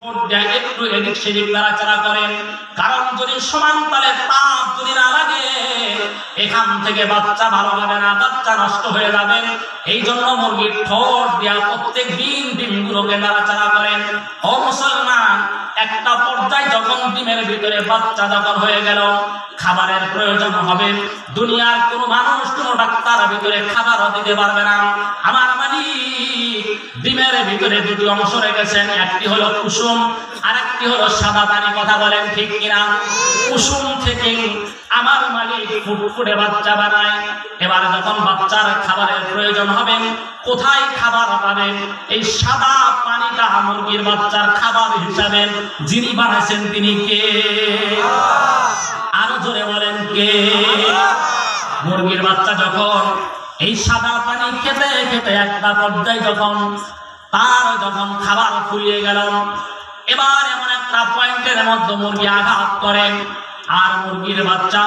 একটু এদিক সেদিক নাড়াচাড়া করেন, কারণ যদি সমান তালে তাপ যদি না লাগে এখান থেকে বাচ্চা ভালো হবে না, বাচ্চা নষ্ট হয়ে যাবে। এই জন্য মুরগির ঠোঁট দিয়া প্রত্যেক দিন ডিমগুলোকে নাড়াচাড়া করেন। ও মুসলমান, একটা পর্যায়ে যখন ডিমের ভিতরে বাচ্চা যখন হয়ে গেল, খাবারের প্রয়োজন হবে। দুনিয়ার কোনো মানুষ কোনো ডাক্তার ভিতরে খাবারও দিতে পারবে না। আমার মালিক ডিমের ভিতরে দুটি অংশ রেখেছেন, একটি হলো কুসুম আর একটি হলো সাদা পানি। কথা বলেন ঠিক কিনা? কুসুম থেকে আমার মালিক ফুটফুটে বাচ্চা বানায়। এবার যখন বাচ্চার খাবারের প্রয়োজন হবে, কোথায় খাবার পাবেন? এই সাদা পানিটা মুরগির বাচ্চার খাবার হিসাবে যিনি বানাইছেন তিনি কে? আরো জোরে বলেন কে? মুরগির বাচ্চা যখন এই সাদা পানি খেতে খেতে একটা পর্যায়ে যখন খাবার ফুরিয়ে গেল, এবার এমন একটা পয়েন্টের মধ্যে মুরগি আঘাত করে, আর মুরগির বাচ্চা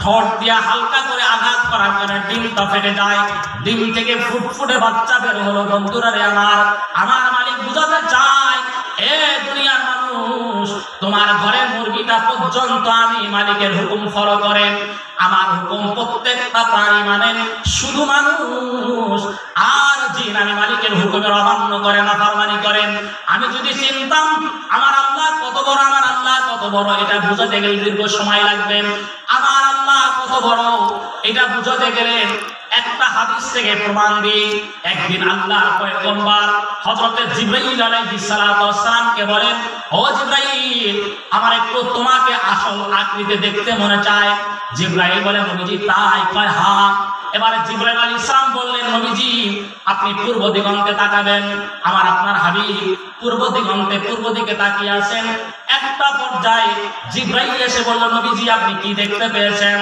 ঠোঁট দিয়া হালকা করে আঘাত করার কারণে ডিমটা ফেটে যায়। ডিম থেকে ফুটফুটে বাচ্চা বের হলো। বন্ধুরা রে আমার মালিক বুঝাতে চায়, এ দুনিয়ার মানুষ, তোমার ঘরের মুরগিটা পর্যন্ত আমি মালিকের হুকুম ফলো করেন, আমার হুকুম প্রত্যেকটা প্রাণী মানেন, শুধু মানুষ আর জিন আমি মালিকের হুকুমের অমান্য করে নাফরমানি করেন। আমি যদি চিনতাম আমার আল্লাহ কত বড়, আমার আল্লাহ কত বড়, এটা বুঝাতে গেলে দীর্ঘ সময় লাগবে। আমার আল্লাহ কত বড় এটা বুঝাতে গেলে একটা হাদিস থেকে প্রমাণ দিই। একদিন আল্লাহর পয়গম্বর হযরত জিবরাইল আলাইহিস সালাতু ওয়াস সালামকে বলেন, ও জিবরাইল, আমার একটু তোমাকে আসল আকৃতিতে দেখতে মনে চায়। জিবরাইল বলে, নবীজি তাই? কয় হ্যাঁ। এবারে জিবরাইল আলাইহিস সালাম বললেন, নবীজি আপনি পূর্ব দিগন্তে তাকাবেন। আপনার হাবিব পূর্ব দিকে তাকিয়ে আছেন। একটা পর্যায়ে জিবরাইল এসে বলল, নবীজি আপনি কি দেখতে পেয়েছেন?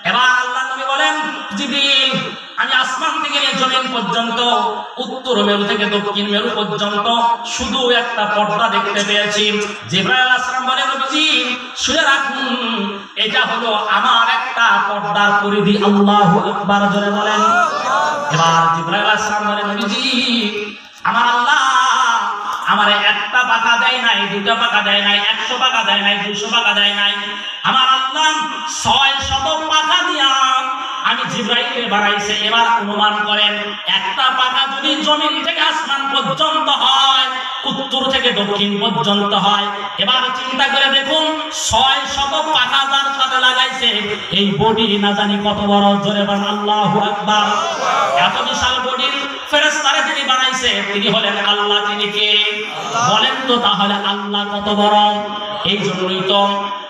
এবার আল্লাহ নবী বলেন, জিবরিল আমি আসমান থেকে জমিন পর্যন্ত, উত্তর মেরু থেকে দক্ষিণ মেরু পর্যন্ত শুধু একটা পর্দা দেখতে পেয়েছি। জিবরাইল আলাইহিস সালাম বলেন, নবীজি শুনে রাখুন, এটা হলো আমার একটা পর্দার পরিধি। আল্লাহু আকবার, জোরে বলেন। এবার জিবরাইল আলাইহিস সালাম বলেন, নবীজি আমার আল্লাহ আমার একটা পাখা দেয় নাই, দুটা পাখা দেয় নাই, 100 পাখা দেয় নাই, 200 পাখা দেয় নাই, আমার আল্লাহ 600 পাখা দিয়া আমি জিবরাইলকে বানাইছে। এবার অনুমান করেন, একটা পাখা যদি জমিন থেকে আসমান পর্যন্ত হয়, উত্তর থেকে দক্ষিণ পর্যন্ত হয়, এবার চিন্তা করে দেখুন 600 পাখা যার সাথে লাগাইছে, এই বডি না জানি কত বড়। জোরে বলেন আল্লাহু আকবার। এত বিশাল বডির ফেরেশতারা যিনি বানাইছে তিনি হলেন আল্লাহ। তিনি কে বলেন তো? তাহলে আল্লাহ কত বড়। এই জন্যই তো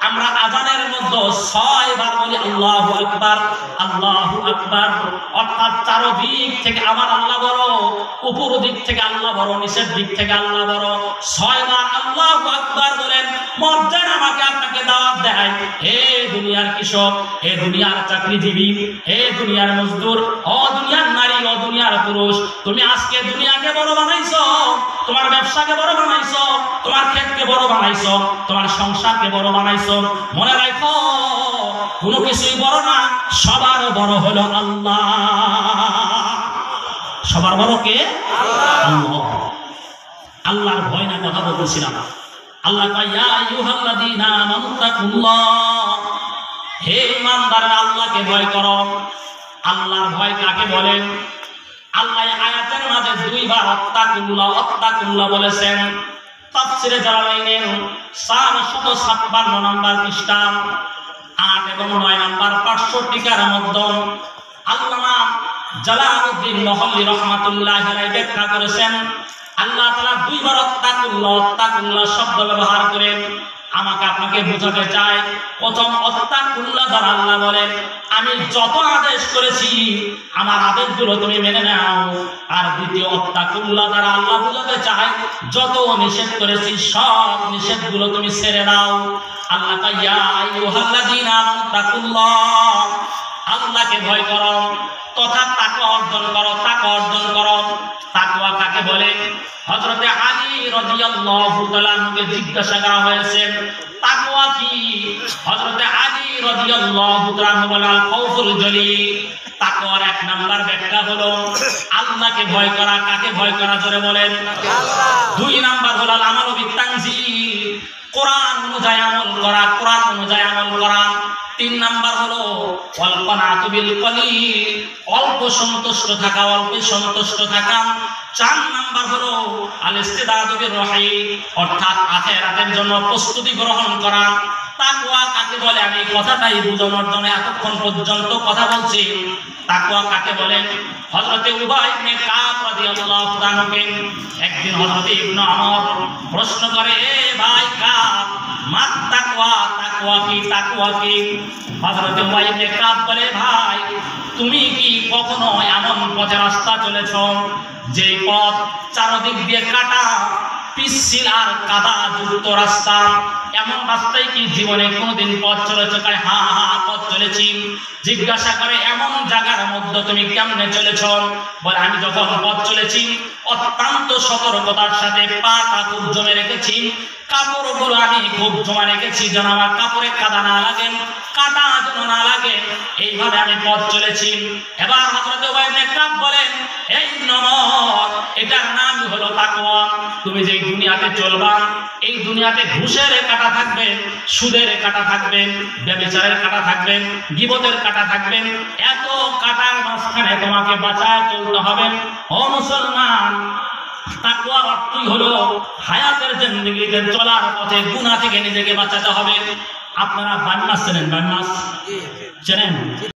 আমরা আযানের মধ্যে 6 বার বলি আল্লাহু আকবার, আল্লাহু আকবার। অর্থাৎ চারদিক থেকে আমার আল্লাহ বড়, উপর দিক থেকে আল্লাহ বড়, নিচের দিক থেকে আল্লাহ বড়। 6 বার আল্লাহু আকবার বলেন। মর্যাদা আমাকে আপনাকে দাওয়াত দেয়, হে দুনিয়ার কৃষক, হে দুনিয়ার চাকরিজীবী, হে দুনিয়ার মজদুর, ও দুনিয়ার নারী, ও দুনিয়ার পুরুষ, তুমি আজকে দুনিয়াকে বড় বানাইছো, তোমার ব্যবসাকে বড় বানাইছো, তোমার ক্ষেতকে বড় বানাইছো, তোমার সংসারকে বড় বানাইছো। মনে রাখো কোনো কিছুই বড় না, সবার বড় হলো আল্লাহ। সবার বড় কে? আল্লাহ। আল্লাহর ভয় না কথা বলছিলাম। আল্লাহ কয়, ইয়া আইয়ুহাল্লাযীনা আমানু তাকুল্লাহ, হে ঈমানদাররা আল্লাহকে ভয় করো। আল্লাহর ভয় কাকে বলেন? আল্লাহ আয়াতের মাঝে 2 বার আত্তাকুল্লাহ বলেছেন। তাফসীরে জালালাইনের 456 নম্বর পৃষ্ঠা 8 এবং 9 নম্বর 500 টিকার মধ্যে আল্লামা জালালউদ্দিন মহল্লী রাহমাতুল্লাহি আলাইহি ব্যাখ্যা করেছেন, আল্লাহ তাআলা 2 বার আত্তাকুল্লাহ শব্দ ব্যবহার করেন। আমাকে আপনাকে বোঝাতে চাই, প্রথম আত্তাকুল্লাহ দ্বারা আল্লাহ বলেন, আমি যত আদেশ করেছি আমার আদেশগুলো তুমি মেনে নাও। আর দ্বিতীয় আত্তাকুল্লাহ দ্বারা আল্লাহ বোঝাতে চায়, যত নিষেধ করেছি সব নিষেধগুলো তুমি ছেড়ে দাও। আল্লাহ কয়, ইয়া আইয়ুহাল্লাযীনা আমানু তাকুল্লাহ, আল্লাহকে ভয় করো তথা তাকওয়া অর্জন করো। তাকওয়া কাকে বলে? হযরতে আলী রাদিয়াল্লাহু তাআলা কে জিজ্ঞাসা করা হয়েছে, তাকওয়া কি? হযরতে আলী রাদিয়াল্লাহু তাআলা বলেন, আল খাউফুল জলিল। তাকওয়ার 1 নাম্বার ব্যাখ্যা হলো আল্লাহকে ভয় করা। কাকে ভয় করা? জোরে বলেন। 2 নাম্বার হলো আমালু বিত তানজিল, অনুযায়ী আমল করা, কোরআন অনুযায়ী আমল করা। 3 নাম্বার হলো ওয়াল কানাতু বিল কলিল, অল্প সন্তুষ্ট থাকা, অল্পে সন্তুষ্ট থাকা। 4 নাম্বার হলো আল ইস্তিদাদু বির রহিম, অর্থাৎ আখিরাতের জন্য প্রস্তুতি গ্রহণ করা। তাকওয়া কাকে বলে আমি কথাটাই বোঝানোর জন্য এতক্ষণ পর্যন্ত কথা বলছি। তাকওয়া কাকে বলেন? হযরতে উবাই ইবনে কাব রাদিয়াল্লাহু তাআলাকে একদিন হযরতে ইবনে ওমর প্রশ্ন করে, এ ভাই কাব, মা তাকওয়া, তাকওয়া কি, তাকওয়া কি? হযরতে উবাই ইবনে কাব বলে, ভাই তুমি কি কখনো এমন পথে রাস্তা চলেছ যে পথ চারদিক দিয়ে কাটা, পিচ্ছিল আর কাদা যুক্ত রাস্তা? এমন রাস্তায় কি জীবনে কোনোদিন পথ চলেছো? কয় হ্যাঁ হ্যাঁ পথ চলেছি। জিজ্ঞাসা করে এমন জায়গার মধ্যে তুমি কেমনে চলেছ? বলে আমি যখন পথ চলেছি অত্যন্ত সতর্কতার সাথে পাটা খুব জমে রেখেছি, কাপড়গুলো আমি খুব জমা রেখেছি যেন আমার কাপড়ে কাদা না লাগে, কাটা যেন না লাগে, এইভাবে আমি পথ চলেছি। এবার হযরত উবাই ইবনে কাব বলেন, এই নমর, এটার নাম হলো তাকওয়া। তুমি যেই দুনিয়াতে চলবা, এই দুনিয়াতে ঘুষের কাঁটা থাকবে, সুদের কাঁটা থাকবে, ব্যভিচারের কাঁটা থাকবে, গীবতের কাঁটা থাকবে। এত কাঁটার মাঝখানে তোমাকে বাঁচায় চলতে হবে। ও মুসলমান, তাকওয়ার অর্থই হলো হায়াতের জিন্দেগিতে চলার পথে গুনাহ থেকে নিজেকে বাঁচাতে হবে। আপনারা বান্নাস চেনেন? বান্নাস চেনেন?